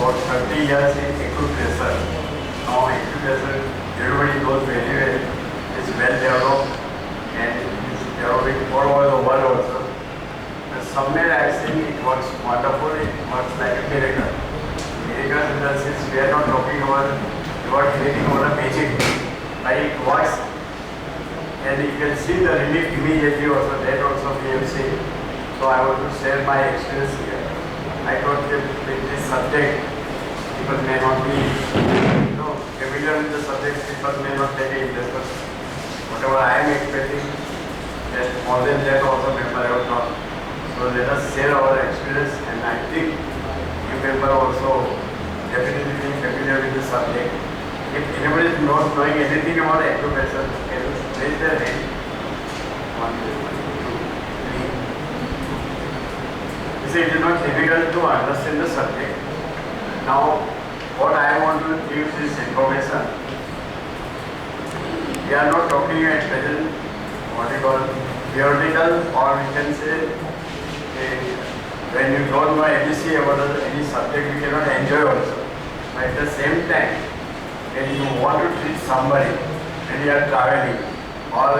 about 30 years in Acupressure. Now Acupressure, everybody knows very well, it's well developed and it's developing all over the world also. But somewhere I think it works wonderfully, it works like a miracle. Miracle in the sense we are not talking about anything about a magic, but it works and you can see the relief immediately also, that also we have seen. So I want to share my experience here. I thought that with this subject, people may not be familiar with the subject, people may not take interest, but whatever I am expecting, that more than that also people have not. So let us share our experience, and I think you people also definitely be familiar with the subject. If anybody is not knowing anything about acupressure, can you raise their hand? One, two, three. You see, it is not difficult to understand the subject. Now, what I want to give this information, we are not talking at present what we call theoretical, or we can say when you don't know ABC about any subject, we cannot enjoy also. But at the same time, when you want to treat somebody, when you are traveling, or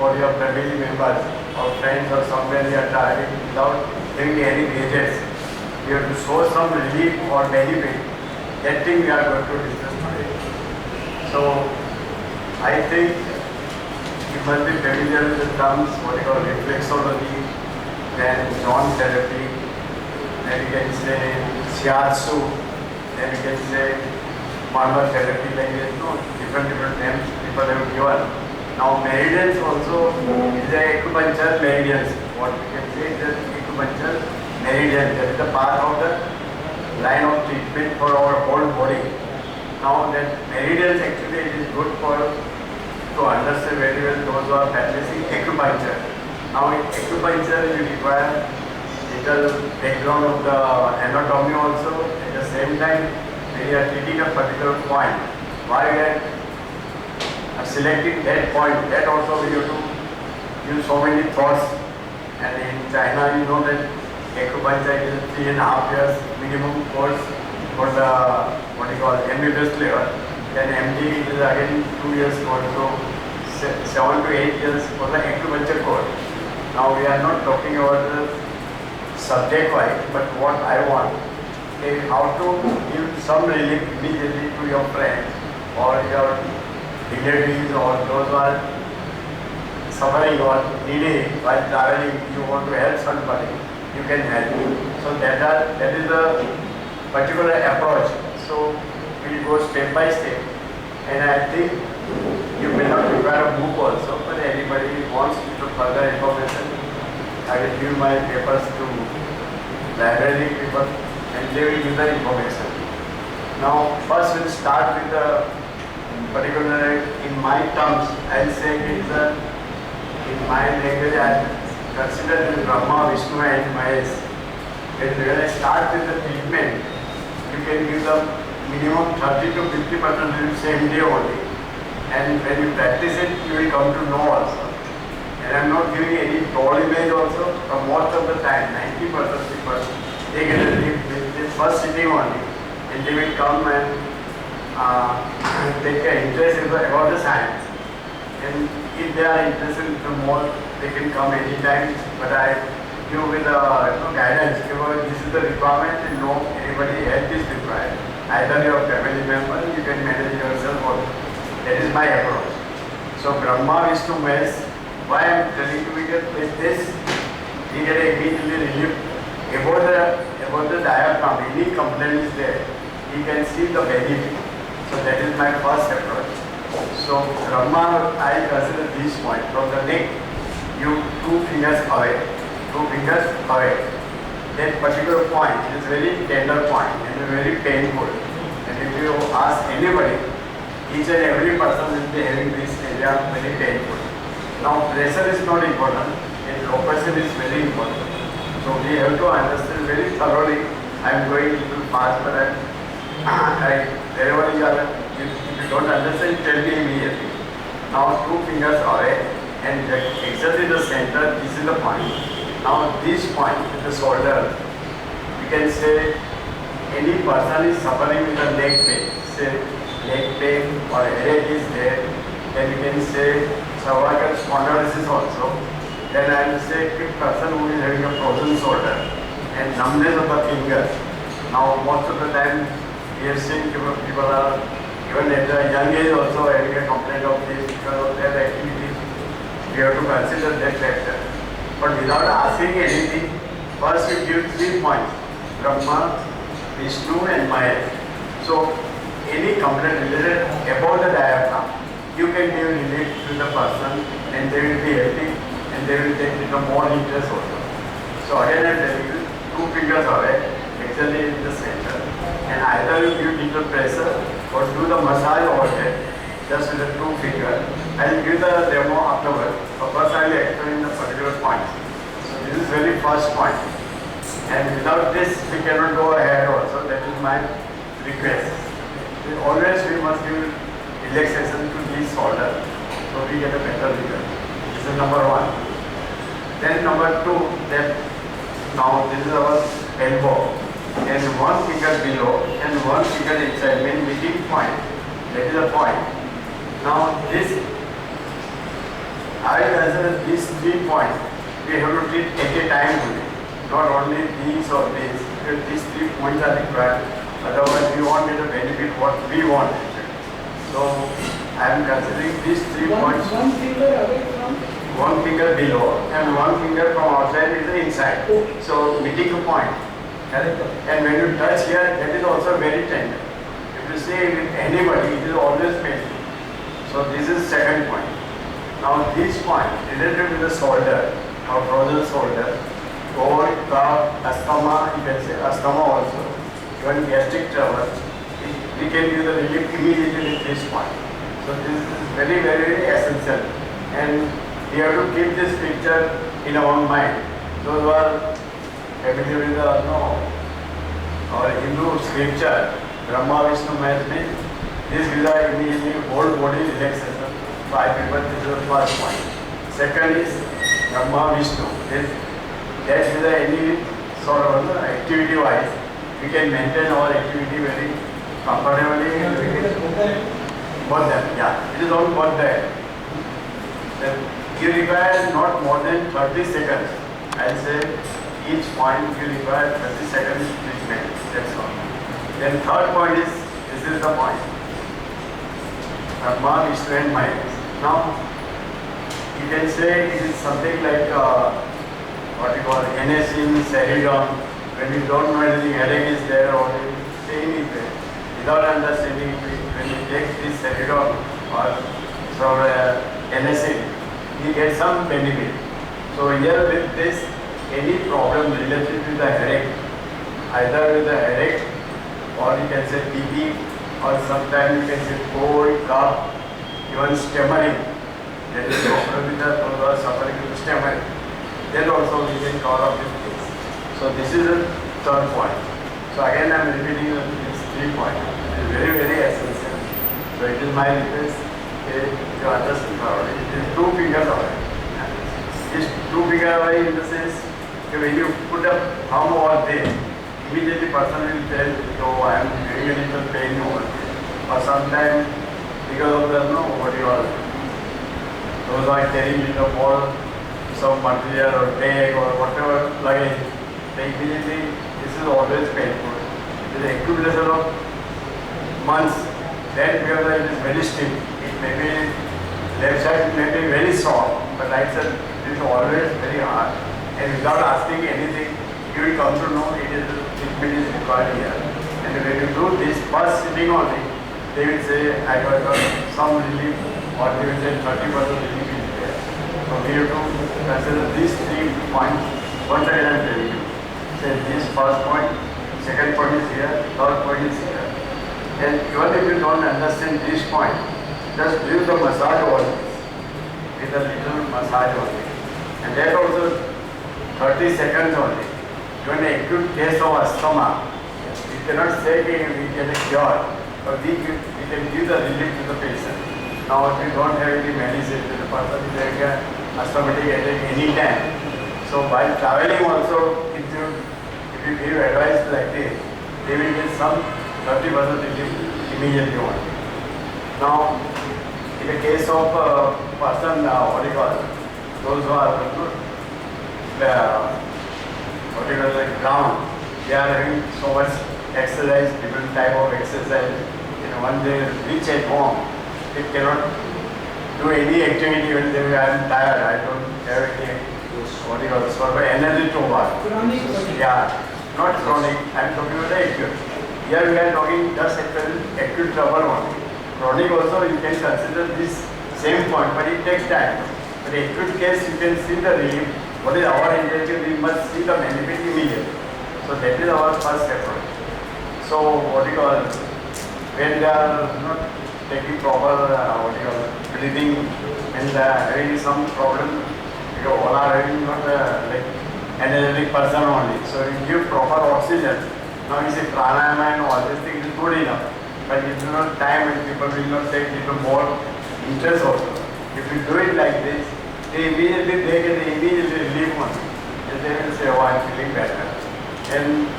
for your family members or friends or somewhere you are traveling without having any gadgets, you have to show some relief or benefit. That thing we are going to discuss today. So, I think you must be familiar with the terms what you call reflexology, then zone therapy, then you can say shiatsu, then you can say manual therapy, like different names people have given. Now meridians also is a acupuncture meridians. What we can say is that acupuncture meridian, that is the part of the line of treatment for our whole body. Now that meridians actually it is good for to understand very well those who are practicing acupuncture. Now in acupuncture you require little background of the anatomy also. At the same time, when you are treating a particular point, why we are selecting that point, that also we have to use so many thoughts. And in China, you know that acupuncture is 3.5 years minimum course for the what you call MBBS level. Then MD is again 2 years course, so 7 to 8 years for the acupuncture course. Now we are not talking about the subject wise, but what I want is how to give some relief immediately to your friend or your relatives or those who are suffering or needy while traveling. You want to help somebody, you can help. So that is a particular approach. So we will go step by step, and I think you may not require a book also, but anybody who wants to further information, I will give my papers to library people and they will give the information. Now first we'll start with the particular, in my terms, I'll say it is in my language I consider it Brahma, Vishnu and Mahesh. When I start with the treatment, you can give the minimum 30 to 50% in the same day only. And when you practice it, you will come to know also. And I am not giving any toll image also. From most of the time, 90% people, they get a relief with this first sitting only. And they will come and take an interest about the science. And if they are interested in the more, they can come anytime. But I give with guidance, because this is the requirement and no anybody else is required. Either your family member, you can manage yourself also. That is my approach. So Brahma, Vishnu, Mahesh, why I am telling you because with this, you get immediately relief about the diaphragm. Any complaint is there, you can see the benefit. So that is my first approach. So Brahma, I consider this point from the neck, you 2 fingers away, 2 fingers away. That particular point is very tender point and very painful. And if you ask anybody, each and every person will be having this area very painful. Now pressure is not important and location is very important. So we have to understand very thoroughly. I am going a little fast, but wherever you are, if you don't understand, tell me immediately. Now 2 fingers away and exactly the center, this is the point. Now this point with the shoulder, you can say any person is suffering with a leg pain, say leg pain or headache is there, then you can say cervical spondylosis also. Then I will say a person who is having a frozen shoulder and numbness of the fingers. Now most of the time we have seen people are even at a young age also having a complaint of this because of their activities. We have to consider that factor. But without asking anything, first we give 3 points: Brahma, Vishnu and Maya. So any complaint related about the diaphragm, you can give relate to the person and they will be happy and they will take little more interest also. So again I am telling you, 2 fingers away, actually in the center. And either you give little pressure or do the massage over there, just with the 2 fingers. I will give the demo afterwards. So first I will explain the particular points. So this is very first point. And without this we cannot go ahead also. That is my request. Always we must give relaxation to this shoulder so we get a better result. This is number 1. Then number 2, that now this is our elbow and 1 finger below and 1 finger inside, mean meeting point. That is a point. Now this, I consider these 3 points we have to treat at a time only, not only these or these. These 3 points are required, otherwise we won't get the benefit what we want. So I am considering these 3 points. 1 finger away from? 1 finger below and 1 finger from outside is the inside. Okay. So meeting a point. And when you touch here, that is also very tender. If you say with anybody, it is always painful. So this is second point. Now this point related to the shoulder, or frozen shoulder, cold, cough, asthma, you can say asthma also, even gastric trouble, we can use the relief immediately with this point. So this is very, very essential. And we have to keep this picture in our mind. Those who are familiar with the or Hindu scripture, Brahma, Vishnu, Maya, this gives us immediately whole body relaxation. So I prefer this is the first point. Second is Brahma, Vishnu. That is any sort of activity wise, we can maintain our activity very comfortably. And we can both them, yeah. It is all both there. Then you require not more than 30 seconds. I'll say each point you require 30 seconds treatment. That's all. Then third point is, this is the point. Brahma, Vishnu and Maya. Now, you can say it is something like what you call NSin, Seridon. When you don't know anything, headache is there or pain is there. Without understanding, when you take this Seridon or NSin, you get some benefit. So here with this, any problem related to the headache, either with the headache or you can say TB or sometimes you can say cold, cough, even stammering. There is a problem with the those who are suffering with stammering. Then also we can call up with this. So this is the third point. So again I am repeating these 3 points. It is very, very essential. So it is my request to understand thoroughly. It is 2 fingers away. This 2 fingers away in the sense when you put a thumb over there, immediately person will tell, oh, I am having a little pain over there. Or sometimes because of the what you are, those are carrying little more some material or bag or whatever luggage, they immediately, this is always painful. It is an accumulation of months. Then because it is very stiff, it may be left side may be very soft, but right side it is always very hard. And without asking anything, you will come to know it is treatment is required here. And when you do this first sitting only, they will say I got some relief, or they will say 30% relief is there. So we have to consider these 3 points. Once again I am telling you. Say this first point, second point is here, third point is here. And even if you don't understand this point, just do the massage over this with a little massage only. And that also 30 seconds only. Even an acute case of asthma, we cannot say we get a cure, but we can give the relief to the patient. Now if we don't have any medicine, the person is having an asthmatic headache any time. So while traveling also, if you give advice like this, they will get some 30% relief immediately on. Now, in the case of person, those who are the ground, they are having so much exercise, different type of exercise. When they reach at home, they cannot do any activity when they are, I am tired, I don't have any sort of energy to work. Yeah, not chronic, I am talking about the acute. Here we are talking just acute trouble only. Chronic also you can consider this same point, but it takes time. But acute case you can see the relief. What is our intention? We must see the benefit immediately. So that is our first effort. So when they are not taking proper breathing and having some problem, all are having not like energetic person only. So you give proper oxygen. Now you say pranayama and all these things is good enough. But it is not time and people will not take little more interest also. If you do it like this, they can immediately relief one. And they will say, oh, I am feeling better. And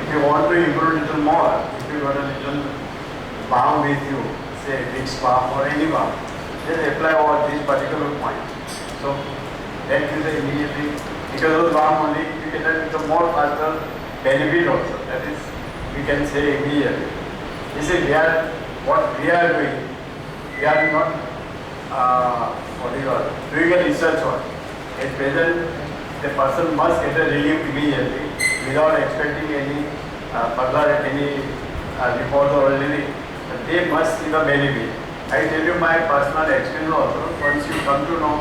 if you want to improve a little more, if you got a little balm with you, say Vicks balm or any balm, just apply over this particular point. So that is immediately, because of balm only, you can have the more faster benefit also. That is, we can say immediately. This is what we are doing. We are not doing a research work. At present, the person must get a relief immediately without expecting any further report or anything. But they must see the benefit. I tell you my personal experience also. Once you come to know,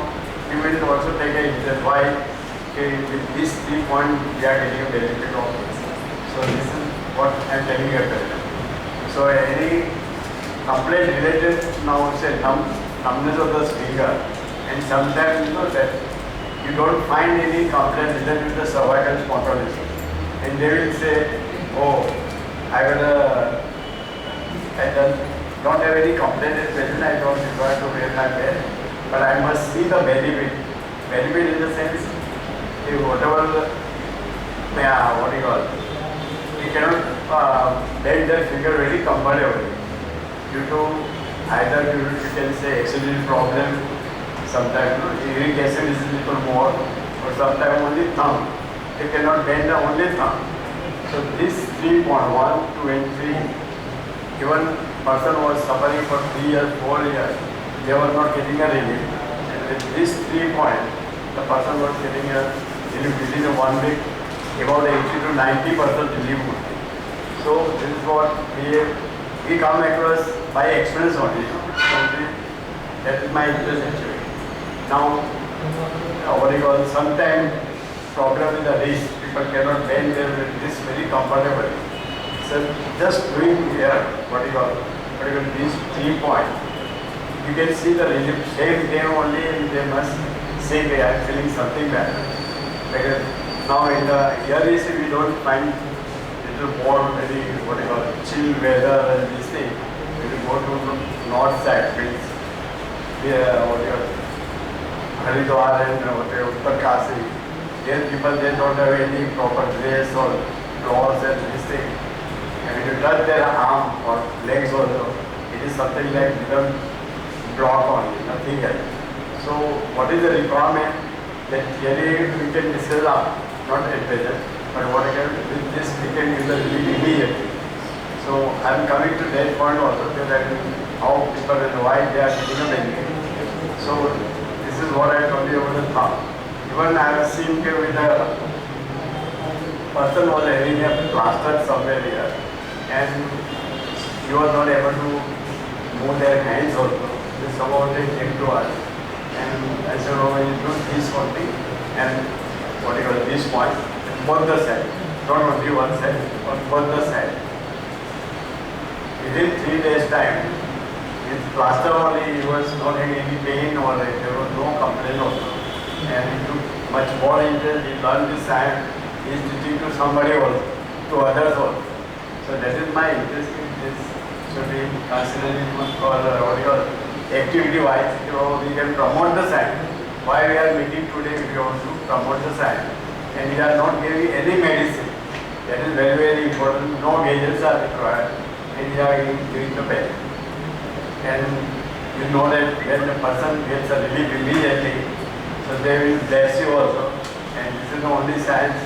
you will also take a interest why with these 3 points we are getting a benefit of this. So this is what I am telling you at present. So any complaint related now say numbness of the finger, and sometimes that you don't find any complaint related to the cervical spondylosis, and they will say, oh, don't have any complaint at present, I don't require to wear my belt, but I must see the benefit. Benefit in the sense, whatever, you cannot bend their finger very comfortably due to either you can say axillary problem, sometimes uric acid is a little more, or sometimes only thumb. They cannot bend the only thumb. So this 3.1, 2 and 3, even person was suffering for 3 years, 4 years, they were not getting a relief. And with this 3 points, the person was getting a relief within 1 week, about 80 to 90% relief. So this is what we come across by experience only. So that is my interest actually. Now, sometimes problem with the wrist, people cannot bend their wrist very comfortably. So just doing here, these 3 points, you can see the relief same day only, and they must say they are feeling something better. Because now in the early we don't find little more very chill weather and this thing. When you go to the north side, means Haridwar and Uttarkasi, there people they don't have any proper dress or clothes and this thing. And when you touch their arm or legs also, it is something like little block only, nothing else. So what is the requirement? That clearly we can discuss not at present, but what I can with this we can use the relief immediately. So I am coming to that point also, that how people and why they are getting a benefit. So this is what I told you about the thumb. Even I have seen with a person was having a plaster somewhere here, and he was not able to move their hands also. So somehow they came to us, and I said, oh, you do this only, and this point, both the side, not only one side, on both the side. Within 3 days time, with plaster only, he was not having any pain or there was no complaint also. And he took much more interest, he learned this science, he is teaching to somebody also, to others also. So that is my interest in this. Should be considered for activity wise, we can promote the science. Why we are meeting today, we want to promote the science. And we are not giving any medicine. That is very, very important. No gadgets are required when you are giving the pain. And you know that when the person gets a relief immediately, so they will bless you also. And this is the only science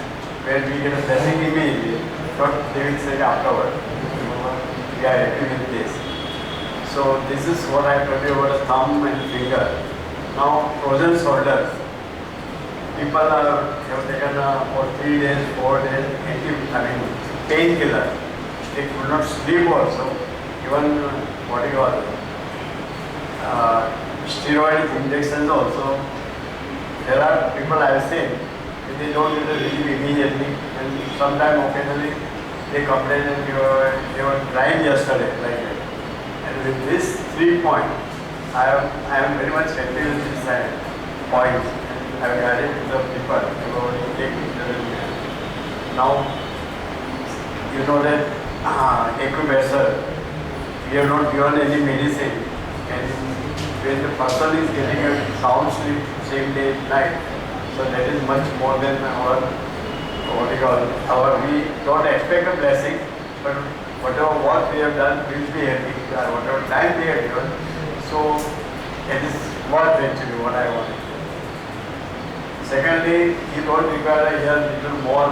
where we get a blessing immediately. But they will say afterward, we are happy with this. So this is what I told you about the thumb and finger. Now frozen shoulders. People have taken for 3 days, 4 days, painkiller. They could not sleep also. Even what you call steroid injections also. There are people I have seen, they don't get a relief immediately, and sometimes occasionally they complain and they were crying yesterday like that. And with this 3 points, I am very much happy with this points. I have added to the people to take it. Now, you know that Acupressure, we have not given any medicine, and when the person is getting a sound sleep same day night, so that is much more than we don't expect a blessing, but whatever work we have done, we will be happy, whatever time we have given, so it is worth actually what I want. Secondly, you don't require here little more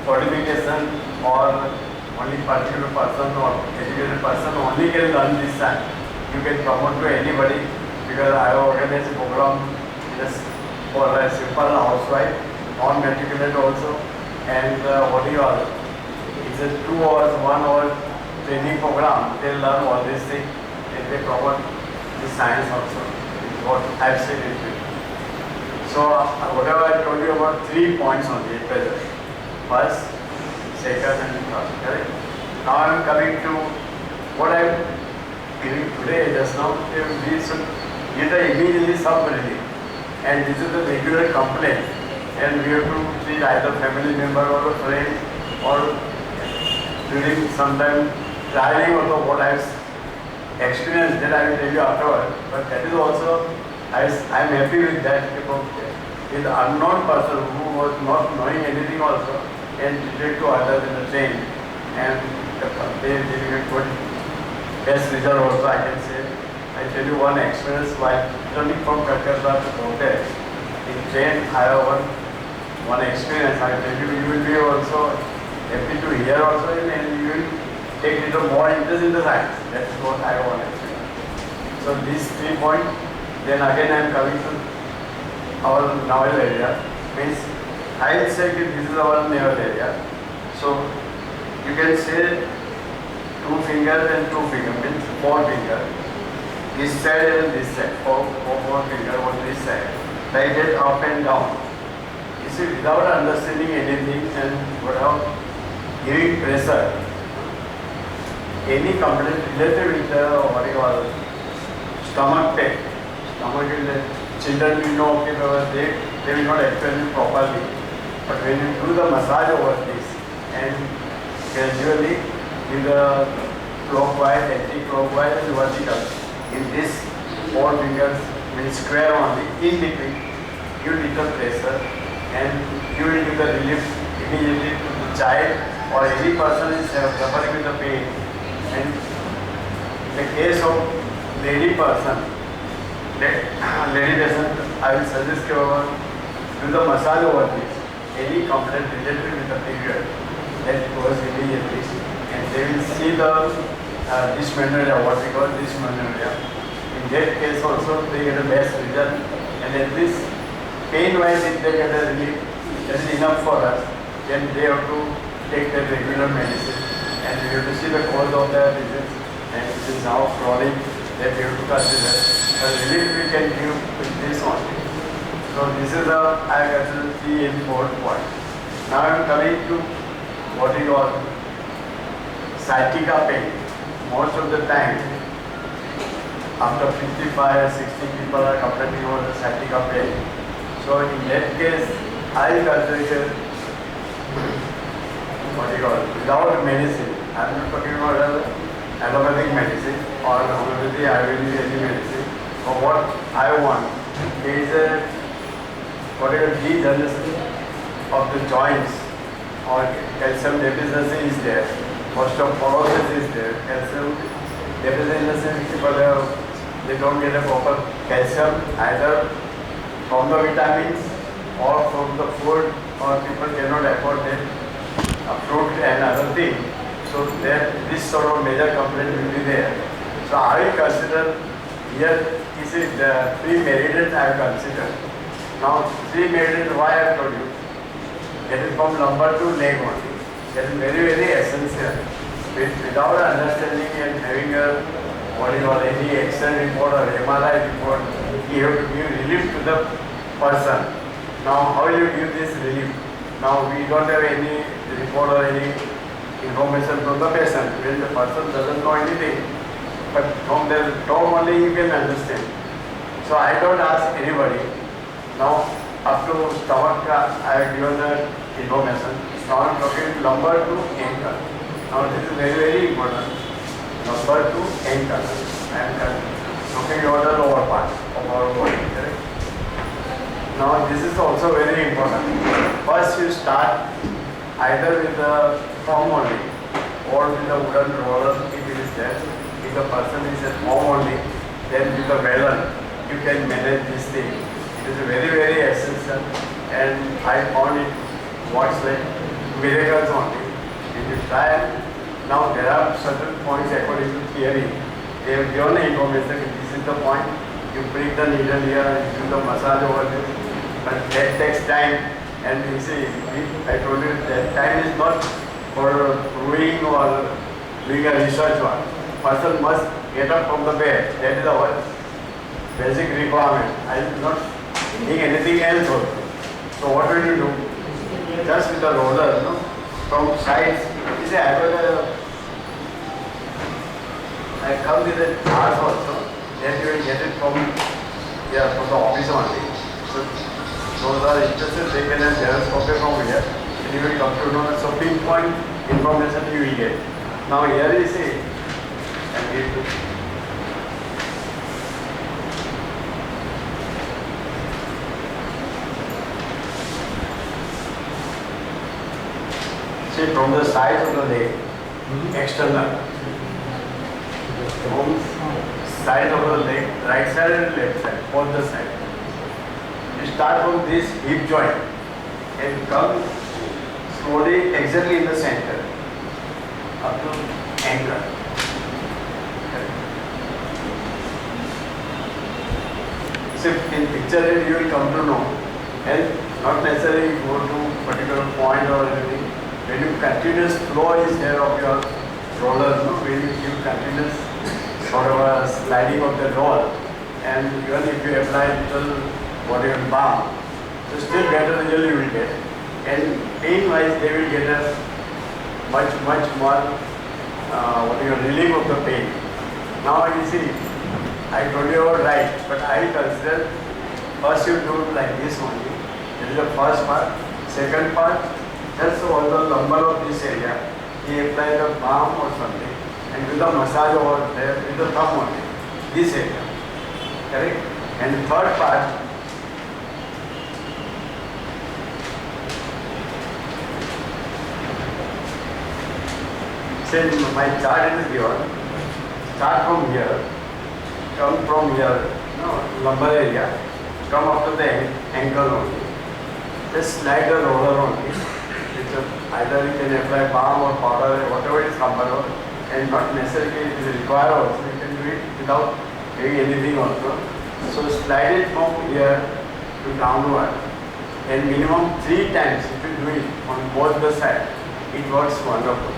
fortification, or only particular person or educated person only can learn this science. You can promote to anybody, because I have organized a program just for a simple housewife, non-matriculate also, and it's a 2 hours, 1 hour training program. They learn all these things and they promote the science also. It's what I've said it to you. So whatever I told you about 3 points on the present. First, second and third. Correct? Now I am coming to what I am giving today just now. We should get immediately some relief. And this is the regular complaint. And we have to treat either family member or a friend, or during some time traveling also what I have experienced, that I will tell you afterward. But that is also, I am happy with that. With unknown person who was not knowing anything also, and treated to others in the train, and they giving a good best result also, I can say. I tell you one experience while returning from Calcutta to Bombay. In train, I have one experience. I tell you, you will be also happy to hear also, and you will take little more interest in the science. That is what I want actually. So these 3 points. Then again I am coming to our navel area. Means I will say that this is our navel area. So you can say 2 fingers and 2 fingers, means 4 fingers. This side and this side, 4 fingers on this side. Like that, up and down. You see, without understanding anything and without giving pressure, any complaint related with the stomach pain, children will know, okay, they will not explain it properly. But when you do the massage over this, and gradually with the clockwise, anti-clockwise and vertical, in this 4 fingers will square only, in between, you little pressure, and you will give the relief immediately to the child or any person is suffering with the pain. And in the case of lady person, I will suggest you do the massage over this. Any complaint related with the period, that goes immediately, and they will see the dysmenorrhea, what we call dysmenorrhea. In that case also they get a best result, and at least pain-wise if they get a relief, that is enough for us. Then they have to take their regular medicine, and we have to see the cause of their disease, and it is now chronic, that we have to consider. The relief we can give with this only. So this is I got the 3 and 4 point. Now I am coming to what you call sciatica pain. Most of the time, after 55 or 60 people are complaining about the sciatica pain. So in that case, I consider what you call without medicine. I am not talking about allopathic medicine or homeopathy, Ayurvedic any medicine. But what I want is what is the degeneration of the joints or calcium calcium deficiency is there, osteoporosis is there, calcium deficiency people they don't get a proper calcium either from the vitamins or from the food, or people cannot afford that fruit and other things. So there, this sort of major complaint will be there. So I will consider here is it the 3 meridians I have considered. Now 3 meridians, why I have told you? That is from lumbar to leg only. That is very, very essential. Without understanding and having a any X-ray report or MRI report, you have to give relief to the person. Now how will you give this relief? Now we don't have any report or any information from the patient when the person doesn't know anything, but from their talk only you can understand. So I don't ask anybody. Now up to stomach I have given the information. Now I am talking lumbar to ankle. Now this is very, very important. Lumbar to ankle. I am talking about the lower part of our body. Correct? Now this is also very important. First you start either with the thumb only or with the wooden roller if it is there. If the person is at home only, then with the melon you can manage this thing. It is very, very essential, and I found it works like miracles only. If you try, now there are certain points according to theory. They have given the information, this is the point, you prick the needle here and do the massage over there. But that takes time, and you see, I told you that time is not for doing or doing a research one. Person must get up from the bed. That is our basic requirement. I am not doing anything else also. So what will you do? Just with the roller, no? From sides. You see, I come with the charts also. Then you will get it from the office only. So those are interested, they can have their copy from here. And you will come to know. So pinpoint information you will get. Now here you see, see from the sides of the leg, external. From side of the leg, right side and left side, both the side. You start from this hip joint and come slowly exactly in the center up to ankle. So in picture you will come to know, and not necessarily go to particular point or anything. When you continuous flow is there of your rollers, no? When you give continuous sort of a sliding of the roll, and even if you apply little body on balm, so still better result you will get. And pain wise they will get a much more relief of the pain. Now you see, I told you about right, but I consider first you do like this only. This is the first part. Second part, just on the lumbar of this area, you apply the balm or something and do the massage over there with the thumb only, this area. Correct? And the third part, say my chart is given, start from here, come from here, lumbar area, come up to the ankle only. Just slide the roller only. Either you can apply balm or powder, whatever is comfortable, and not necessarily it is required also. You can do it without doing anything also. So slide it from here to downward, and minimum 3 times if you do it on both the sides, it works wonderful.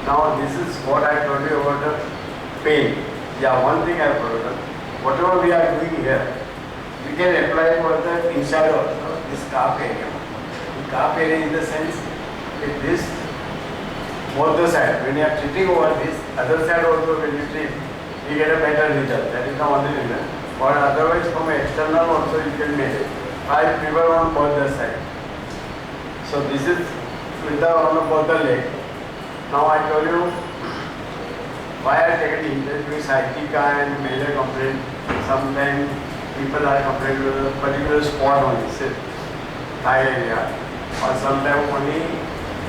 Now this is what I told you about the pain. Yeah, one thing I have forgotten. Whatever we are doing here, we can apply for the inside also, this calf area. The calf area in the sense, with this, both the sides. When you are treating over this, other side also when you treat, you get a better result. That is the only reason. But otherwise from external also you can make it. I prefer on both the sides. So this is with the on both the leg. Now I told you why I take an interest with sciatica and major complaint. Sometimes people are complaining with a particular spot only, say thigh area, or sometimes only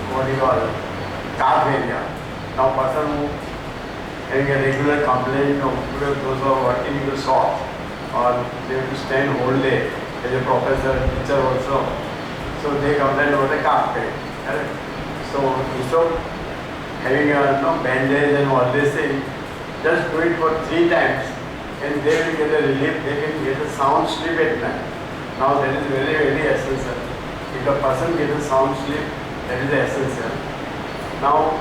what you call calf area. Now person who having a regular complaint of those who are working in the shop or they have to stand whole day as a professor, teacher also. So they complain about the calf pain. So instead of having a bandage and all this thing, just do it for 3 times and they will get a relief, they can get a sound sleep at night. Now that is very, very essential. If a person gets a sound sleep, that is essential. Now,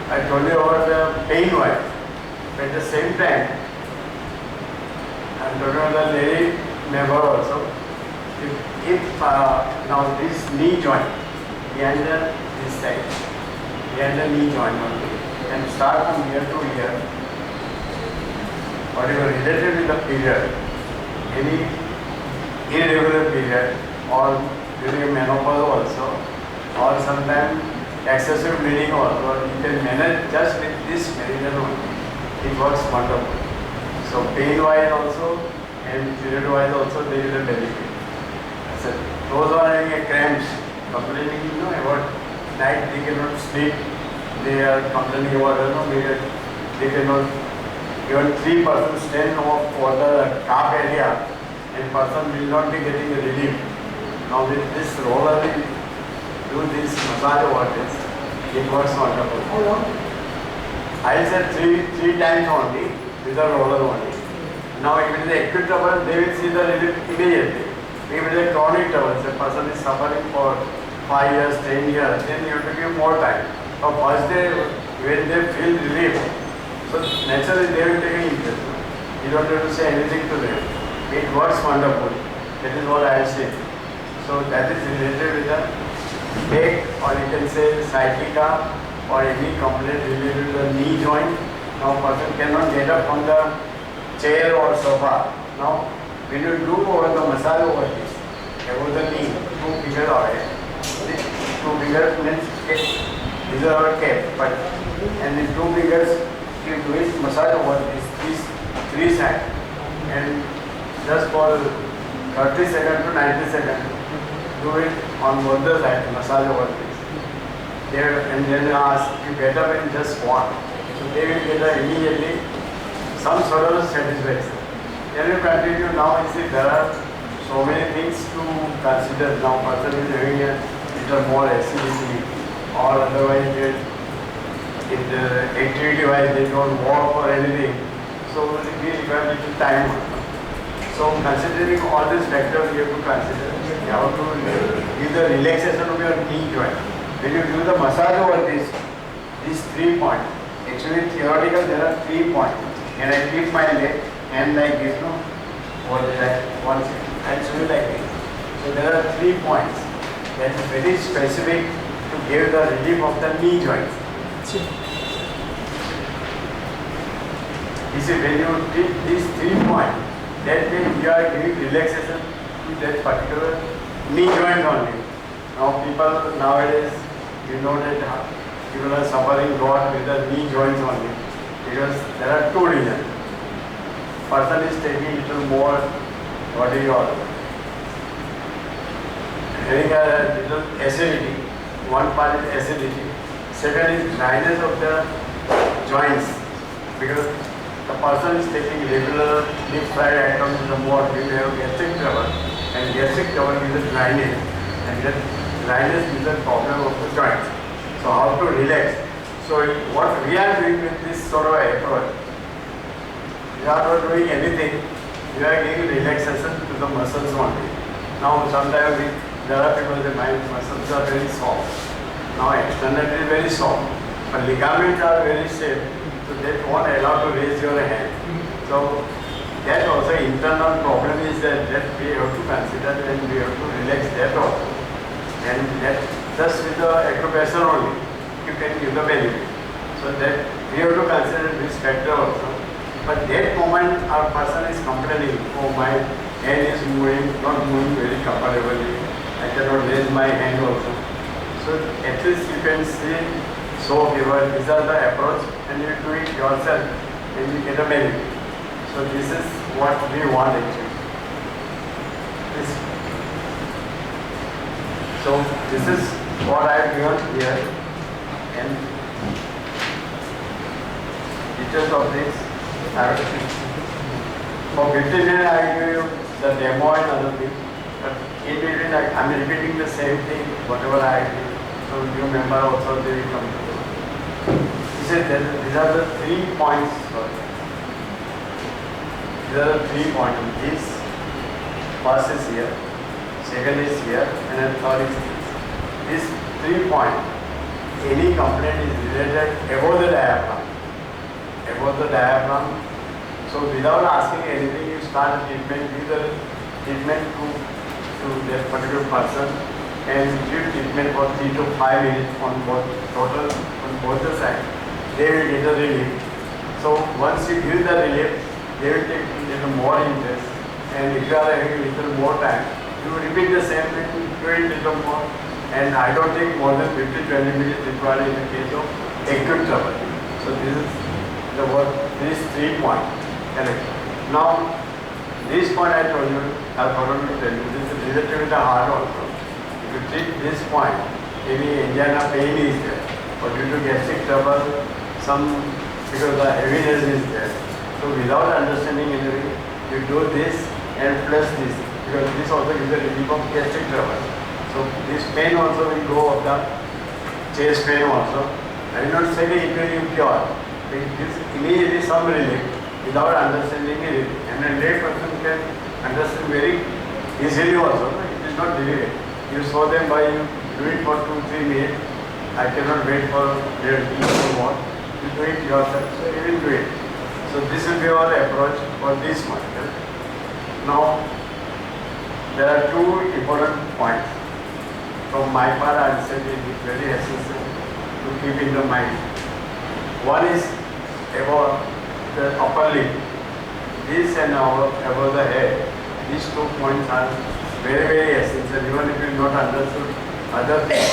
I told you about the pain wipe. At the same time, I am talking about the lady member also. If now this knee joint, behind this side, behind the knee joint only, and start from here to here, whatever related with the period, any irregular period, or during menopause also, or sometimes excessive bleeding also, you can manage just with this meridian only. It works wonderful. So pain wise also and period wise also there is a benefit. So those who are having a cramps, complaining about night they cannot sleep, they are complaining about they cannot, even 3 persons stand over the calf area and person will not be getting a relief. Now with this roller we do this massage over this, it works wonderful. How long? I said three times only with the roller only. Now if it is acute trouble, they will see the relief immediately. If it is a chronic trouble, the person is suffering for 5 years, 10 years, then you have to give more time. But first day, when they feel relief, so naturally they will take an interest. You don't have to say anything to them. It works wonderful. That is what I say. So that is related with the back, or you can say sciatica, or any complaint related to the knee joint. Now person cannot get up from the chair or sofa. Now when you do over the massage over this, over the knee, 2 fingers away. 2 fingers means these are our cap, but and in 2 fingers you do it massage over these 3 sides, and just for 30 seconds to 90 seconds do it on both the sides, massage over this. There, and then ask you get up and just squat. So they will get immediately some sort of satisfaction. Then you continue. Now you see there are so many things to consider. Now person is having a little more acidity, or otherwise if the activity wise they don't walk or anything, so we require little time. So considering all these factors you have to consider. You have to give the relaxation of your knee joint. When you do the massage over these 3 points, actually theoretical there are 3 points, and I keep my hand like this, no, over like one second, and show you like this. So there are 3 points that is very specific to give the relief of the knee joints. You see, when you did these 3 points, that means you are giving relaxation to that particular knee joint only. Now people nowadays, you know that people are suffering a lot with the knee joints only, because there are 2 reasons. Person is taking little more, what do you call, having a little acidity. One part is acidity. Second is dryness of the joints, because the person is taking regular deep fried items in the morning, you have gastric trouble, and gastric trouble is a dryness, and that dryness is a problem of the joints. So how to relax? So what we are doing with this sort of approach, we are not doing anything, we are giving relaxation to the muscles only. Now sometimes there are people that my muscles are very soft. Now external is very soft, but ligaments are very stiff, so they won't allow to raise your hand. So that also internal problem is that we have to consider, and we have to relax that also. And that just with the acupressure only, you can give the benefit. So that we have to consider this factor also. But that moment our person is complaining, oh my hand is moving, not moving very comfortably, I cannot raise my hand also. So at least you can see, so given these are the approach, and you do it yourself and you get a benefit. So this is what we want actually. So this is what I have given here, And details of this, for 15 minutes I give you the demo and other things, but in between I'm repeating the same thing, whatever I did. So new member also they will come to know. He said that these are the 3 points. These are the 3 points. This first is here, second is here, and then third is this. This 3 points, any complaint is related above the diaphragm. Above the diaphragm. So without asking anything, you start a treatment, give the treatment to that particular person, and give treatment for 3 to 5 minutes on both total on both the sides. They will get a relief. So once you give the relief, they will take a little more interest. And if you are having a little more time, you repeat the same thing, do it a little more. And I don't think more than 50-20 minutes required in the case of acute trouble. So this is the work. These 3 points. Correct. Now, this point I told you, I forgot to tell you, this is related with the heart also. If you treat this point, any angina pain is there, or due to gastric trouble, because the heaviness is there. So without understanding anything, you do this and plus this, because this also gives a relief of gastric trouble. So this pain also will go of the chest pain also. I will not say that it will be cure. It gives immediately some relief without understanding it. And a lay person can understand very easily also. It is not difficult. You saw them by you do it for 2-3 minutes. I cannot wait for their team more. You do it yourself, so you will do it. So this will be our approach for this one. Now, there are 2 important points. From my part, I will say it is very essential to keep in the mind. One is about the upper lip. This and above the head. These 2 points are very essential, even if you not understood other things.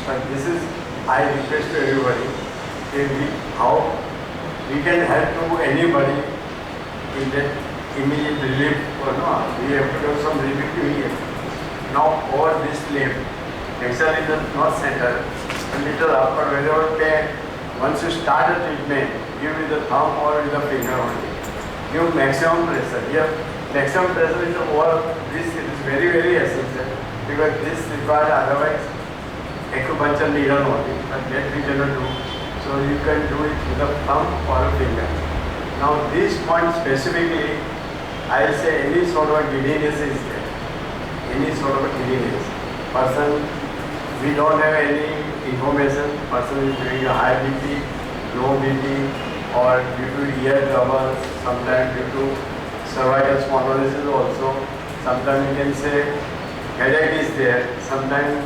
But this is, I request to everybody, how we can help to anybody in that immediate relief or no, we have to do some relief immediately. Now over this lip, actually the not center, a little upper, wherever pain, once you start a treatment, give with the thumb or with the finger only. Give maximum pressure. Here, maximum pressure is over this, it is very essential because this requires otherwise acupuncture needle only, but that we cannot do. So you can do it with a thumb or a finger. Now this point specifically, I will say any sort of a giddiness is there. Any sort of a giddiness. Person, we don't have any information, person is doing a high BP, low BP, or due to ear trouble, sometimes due to cervical spondylosis also, sometimes you can say headache is there, sometimes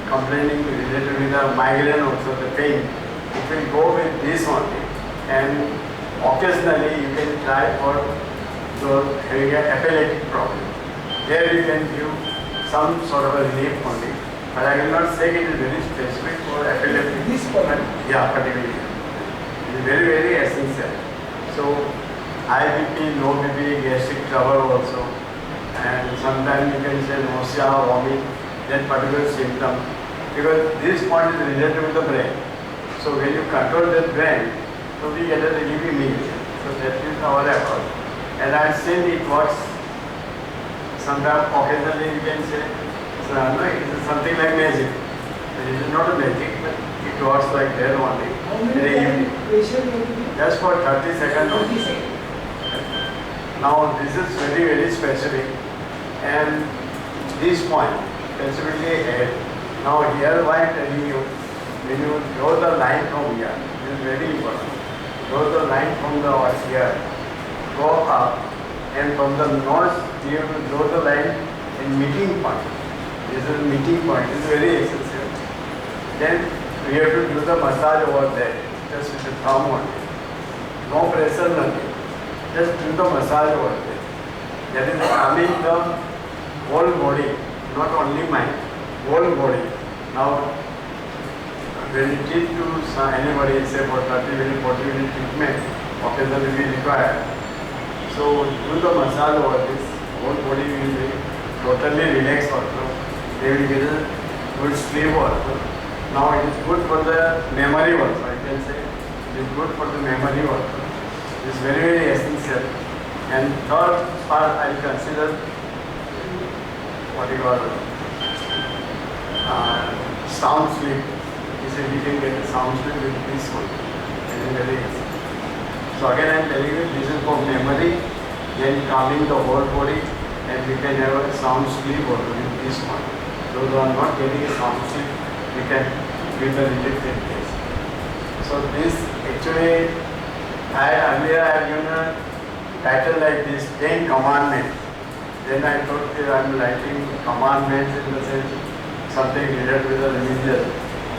complaining related with a migraine also, the pain. It will go with this only, and occasionally you can try for having an epileptic problem. There you can give some sort of a relief only, but I will not say it is very specific for epileptic. This point? Yeah, particularly. It is very essential. So, high BP, low BP, gastric trouble also, and sometimes you can say nausea, vomit, that particular symptom, because this point is related with the brain. So when you control the brain, so we get a relief immediately. So that is our approach. And I have seen it works. Sometimes occasionally you can say, so, no, it is something like magic. It is not a magic, but it works like that only. How many patients? Just for 30 seconds. 30 seconds. Now this is very specific, and this point specifically head. Now here why I am telling you, when you draw the line from here, this is very important. Draw the line from the here, go up, and from the nose you have to draw the line in meeting point. This is meeting point. This is very essential. Then we have to do the massage over there, just with the thumb only. No pressure, nothing. Just do the massage over there. That is calming the whole body, not only mind, whole body. Now, when you teach to anybody, say for 30 minutes, 40 minutes treatment, occasionally we require. So do the massage over this, whole body will be totally relaxed also. They will get a good sleep also. Now it is good for the memory also, I can say. It is good for the memory also. It is very, very essential. And third part I consider what you call sound sleep. He said we can get a sound sleep with this one. It is very easy. So again I am telling you, this is for memory, then calming the whole body, and we can have a sound sleep also with this one. Those who are not getting a sound sleep, we can give the rejected case. So this actually, earlier I had given a title like this, 10 commandments. Then I thought that I am writing commandments in the sense something related with the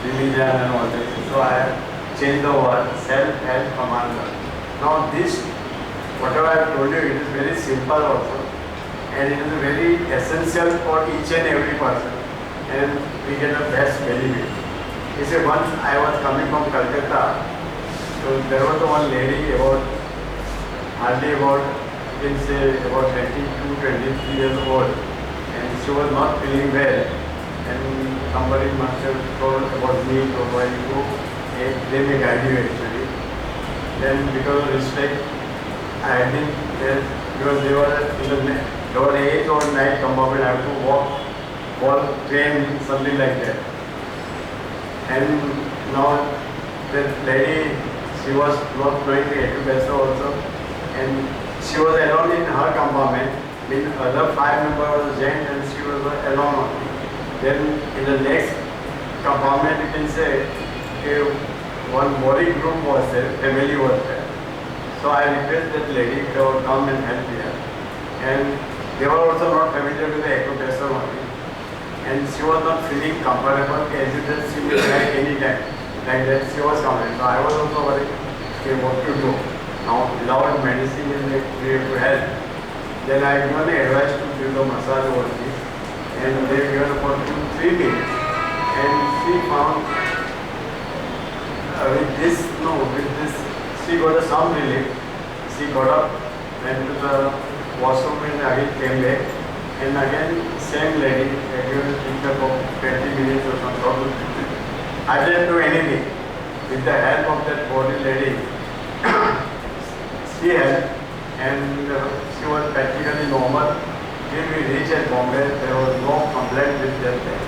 religion and all this. So I have changed the word, self-help commandment. Now this, whatever I have told you, it is very simple also. And it is very essential for each and every person. And we get the best benefit. You see, once I was coming from Calcutta, so there was one lady hardly about, you can say about 22, 23 years old, and she was not feeling well. And somebody must have told about me, so why you go, they may guide you actually. Then because of respect, I didn't, because they were in the 8 or 9 compartment, I have to walk, train, something like that. And now that lady, she was not going to Acupressure also, and she was alone in her compartment. In other 5 members was joined, and she was alone only. Then in the next compartment, you can say one body group was there, family was there. So I request that lady to come and help here. And they were also not familiar with the Acupressure only. And she was not feeling comfortable, as you can see me like any time. Like that, she was coming. So I was also worried, okay, what to do. Now, without medicine, we have to help. Then I given the advice to do the massage over this. And they given for 2-3 minutes. And she found, with this, she got some relief. She got up, went to the washroom and again came back. And again, same lady, again took about 20 minutes or something. I didn't do anything. With the help of that body lady, she helped, and she was practically normal. Till we reached at Bombay, there was no complaint with that thing.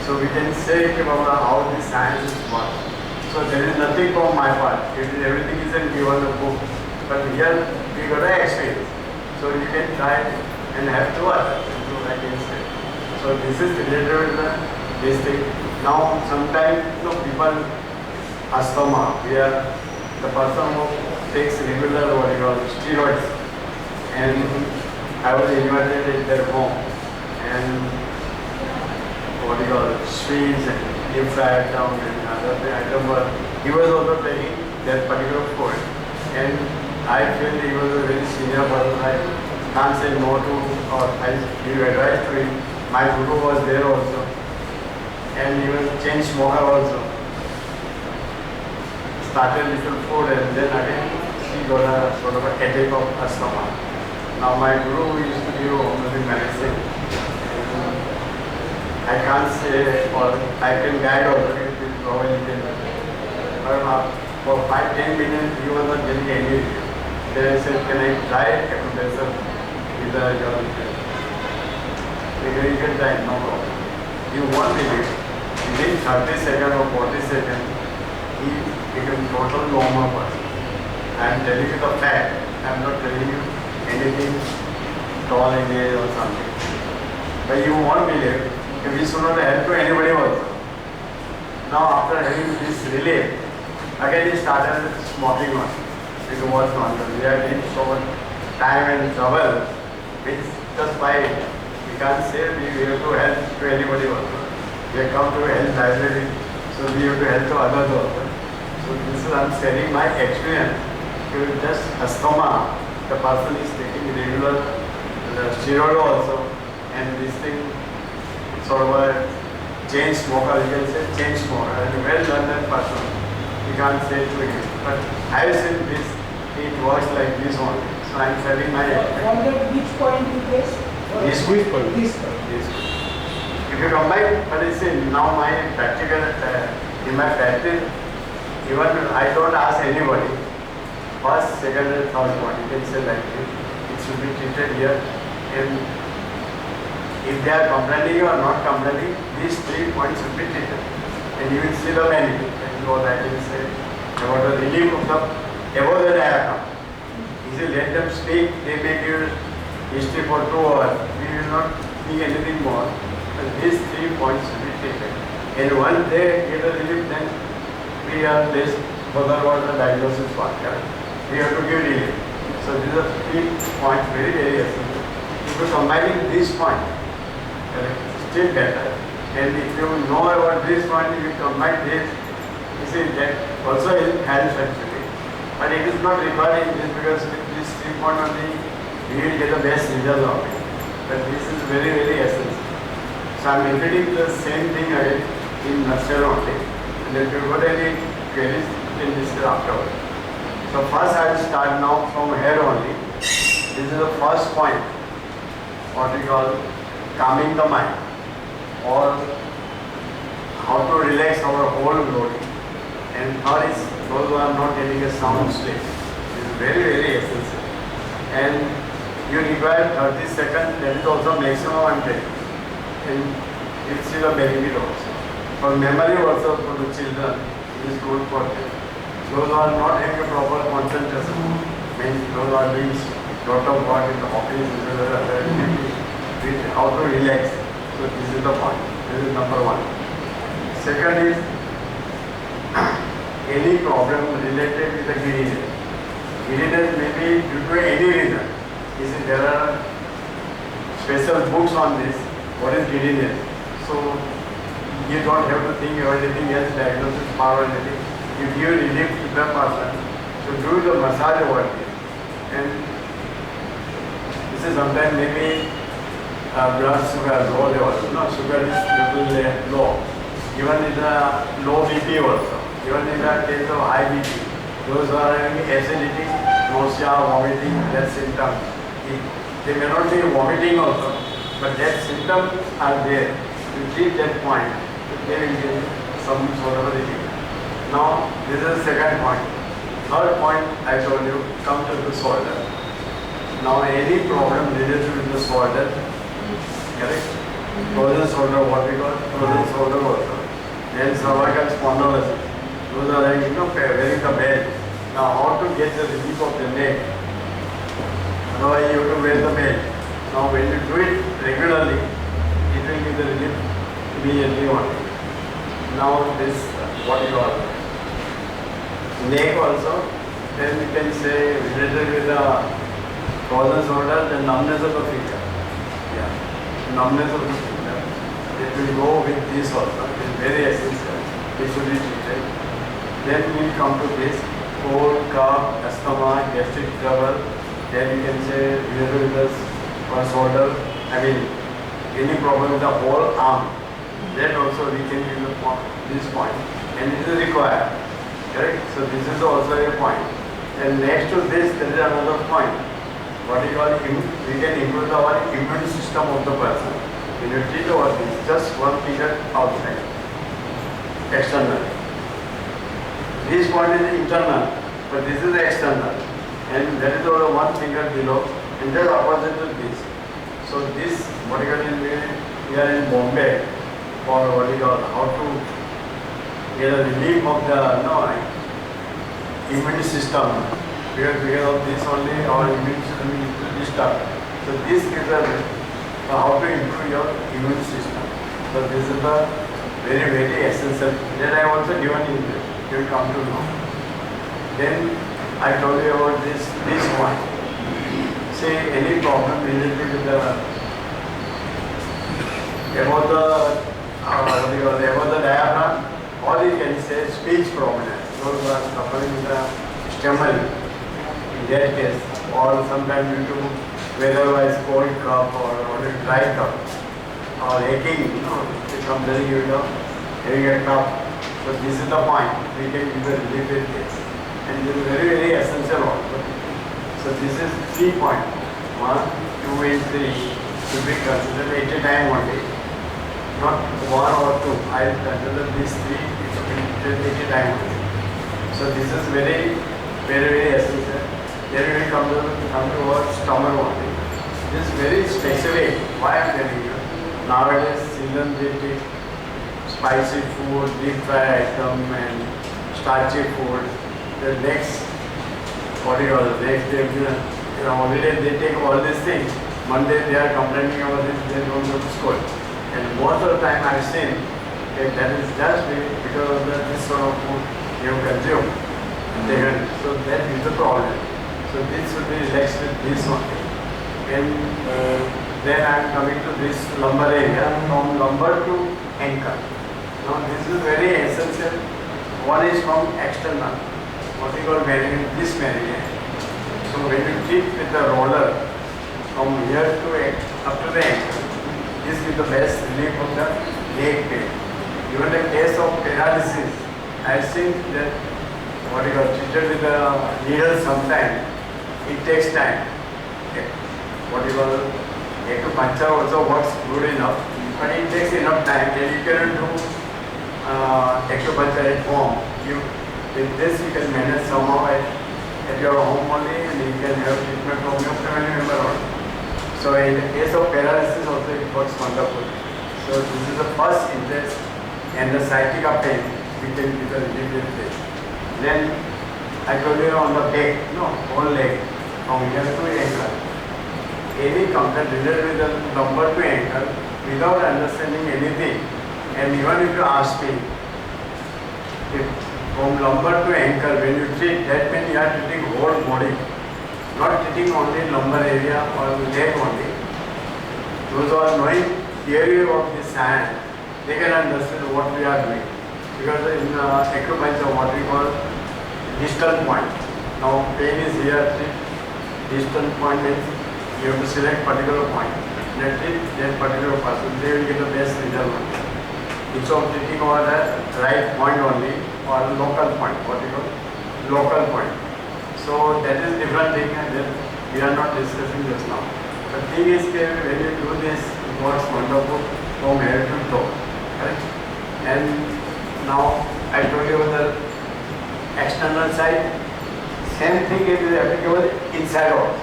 So we can say about how this science works. So there is nothing from my part. Everything is given a book. But here we got an experience. So you can try and have to others. So I can say. So this is related with this thing. Now sometimes people asthma, where the person who takes regular steroids, and I was invited at their home, and sweets and deep fried down and other items. He was also taking that particular food, and I feel he was a very senior person. I can't say no to, or I give advice to him. My guru was there also, and he was chain smoker also. Started little food, and then again she got a sort of a headache of asthma. Now my guru used to give homeopathic medicine. I can't say, or I can guide also, it is probably can. But for 5-10 minutes he was not getting any relief. Then I said, can I try Acupressure with your relief? You can try, no problem. You won't believe, within 30 seconds or 40 seconds, he became total normal person. I am telling you the fact. I am not telling you anything tall in age or something. But you won't believe, if we should not help to anybody also. Now after having this relief, again he started smoking on. It was not. We are in so much time and trouble, which just by, we can't say we have to help to anybody also. We have come to help library, so we have to help to others also. So this is, I am sharing my experience. If just asthma, the person is taking regular steroid also, and this thing sort of a chain smoker, you can say chain smoker, and well done that person. You can't say to him. But I have seen this, it works like this only. So I am sharing my experience. On that which point you place? This point. This point. This. If you combine, but you see, now my practical, in my practice, even I don't ask anybody, first, second and third point, you can say like this, it should be treated here, and if they are complaining or not complaining, these 3 points should be treated, and you will see the benefit, that is what I will say, about the relief of the, above the diaphragm. If you let them speak, they may give history for 2 hours, we will not speak anything more, and these 3 points should be treated, and once they get a relief, then we are less further about the diagnosis part. We have to give relief. So these are 3 points, very, very essential. If you combining this point, still better. And if you know about this point, if you combine this, you see that also it helps actually. But it is not required in this because with this 3 point only, we will get the best result of it. But this is very, very essential. So I am repeating the same thing again in nutshell only. And if you got any queries, you can discuss afterwards. So first I will start now from here only. This is the first point, what we call calming the mind, or how to relax our whole body. And third is those who are not getting a sound sleep. This is very, very essential. And you require 30 seconds, that is also maximum I am taking. And you see the benefit also. For memory also for the children, it is good for them. Those who are not having a proper concentration, means those who are doing lot of work in the office, with how to relax. So this is the point. This is number 1. Second is any problem related with the giddiness. Giddiness may be due to any reason. You see, there are special books on this. What is giddiness? So you don't have to think of anything else, diagnosis, power, anything. If you relieve the person, to do the massage over here. And this is sometimes maybe blood sugar low level. No, sugar is little low. Even in the low BP also. Even in the case of high BP. Those who are having acidity, nausea, vomiting, that symptoms. They may not be vomiting also, but that symptoms are there. You treat that point, they will get some sort of relief. Now, this is the second point. Third point, I told you, come to the shoulder. Now, any problem related with the shoulder, correct? Frozen shoulder, what we call frozen shoulder also. Then cervical spondylosis. Those are like, wearing the belt. Now, how to get the relief of the neck? Otherwise, you have to wear the belt. Now, when you do it regularly, it will give the relief immediately only. Now, this, what you call neck also, then we can say related with the frozen shoulder, the numbness of the finger. Yeah, numbness of the finger. It will go with this also. It is very essential. It should be treated. Then we will come to this cold, cough, asthma, gastric trouble. Then you can say related with the shoulder. I mean, any problem with the whole arm. That also we can use this point. And it is required. Correct? So this is also a point. And next to this, there is another point. What we call, we can improve our immune system of the person. When you treat over this, just one finger outside, external. This point is internal, but this is external. And there is over one finger below, and that opposite to this. So this, particularly we are in Bombay, for what we call, how to get a relief of the immune system. Because of this only our immune system is disturbed. So this gives us how to improve your immune system. So this is the very, very essential. That I also given in this. You will come to know. Then I told you about this point. Say any problem related with the about the diaphragm, or you can say speech prominence. Those who are suffering with the stammer, in that case, or sometimes due to weather-wise cold cough or dry cough, or aching, it comes very having a cough. So this is the point. We can give a relief with this. And this is very, very essential also. So this is 3 points. 1, 2 and 3 should be considered at a time only. not one or two. I consider these three, it will take time. So this is very, very essential. Then we come to what stomach only. This is very specific. Why I am telling you? Nowadays, children they take spicy food, deep fried item, and starchy food. The next, what do you call it? Next day, holiday they take all these things. Monday they are complaining about this. They don't go to school. And most of the time I have seen that is just because of this sort of food you consume. So that is the problem. So this should be relaxed with this one. And then I am coming to this lumbar area, from lumbar to ankle. Now this is very essential. One is from external, what we call meridian, this meridian. So when you treat with the roller from here to up to the ankle, this is the best relief of the leg pain. Even the case of paralysis, I have seen that what you call treated with the needle sometimes, it takes time. Okay. What you call acupuncture also works good enough, but it takes enough time and you cannot do acupuncture at home. With this you can manage somehow at your home only, and you can have treatment from your family member only. So in the case of paralysis also it works wonderful. So this is the first interest, and the sciatica pain we can give the relief with this. Then I told you on the back, whole leg, from here to ankle. Any complaint related with the lumbar to ankle without understanding anything, and even if you ask me, if from lumbar to ankle when you treat, that means you are treating whole body. Not treating only lumbar area or leg only. Those who are knowing theory of this hand, they can understand what we are doing. Because in acupuncture, what we call distal point. Now pain is here, distal point means you have to select particular point. Let it that particular person, they will get the best result. Instead of treating over the right point only or local point, what we call local point. So that is different thing, and then we are not discussing this now. The thing is that when you do this, it works wonderful from head to toe. Correct? And now I told you the external side, same thing is applicable inside also.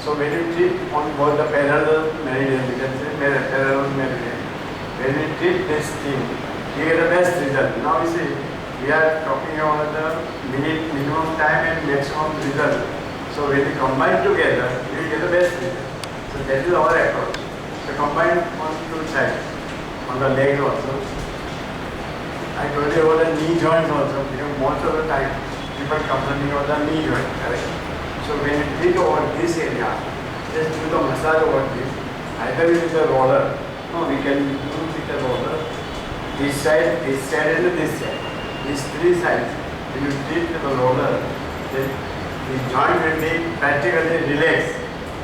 So when you treat on both the parallel meridian, you can say parallel meridian. When you treat this thing, you get the best result. Now you see, we are talking about the minimum time and maximum result. So when you combine together, you get the best result. So that is our approach. So combine on two sides, on the leg also. I told you about the knee joints also, because most of the time people complaining about the knee joint, correct? So when you treat over this area, just do the massage over this, either with the roller. No, we can do with the roller. This side, and this side. These three sides, when you treat with the roller, then the joint will be practically relaxed.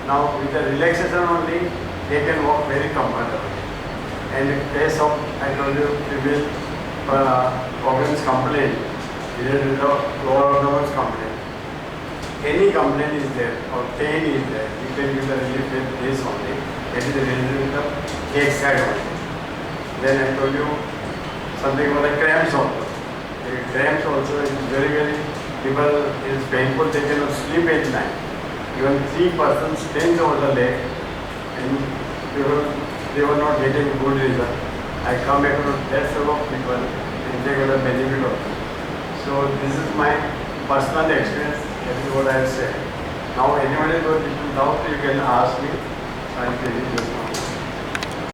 Now with the relaxation only, they can walk very comfortably. And in case of, I told you, previous problems complaint, related with the lower abdominal complaint. Any complaint is there, or pain is there, you can give the relief with this only. That is related with the leg side only. Then I told you something about the cramps also. The cramps also is very, people is painful, they cannot sleep at night. Even 3 persons staying over the leg, and they were not getting good result. I come across that sort of people, and they got a benefit of it. So this is my personal experience, that is what I have said. Now anybody got into doubt, you can ask me.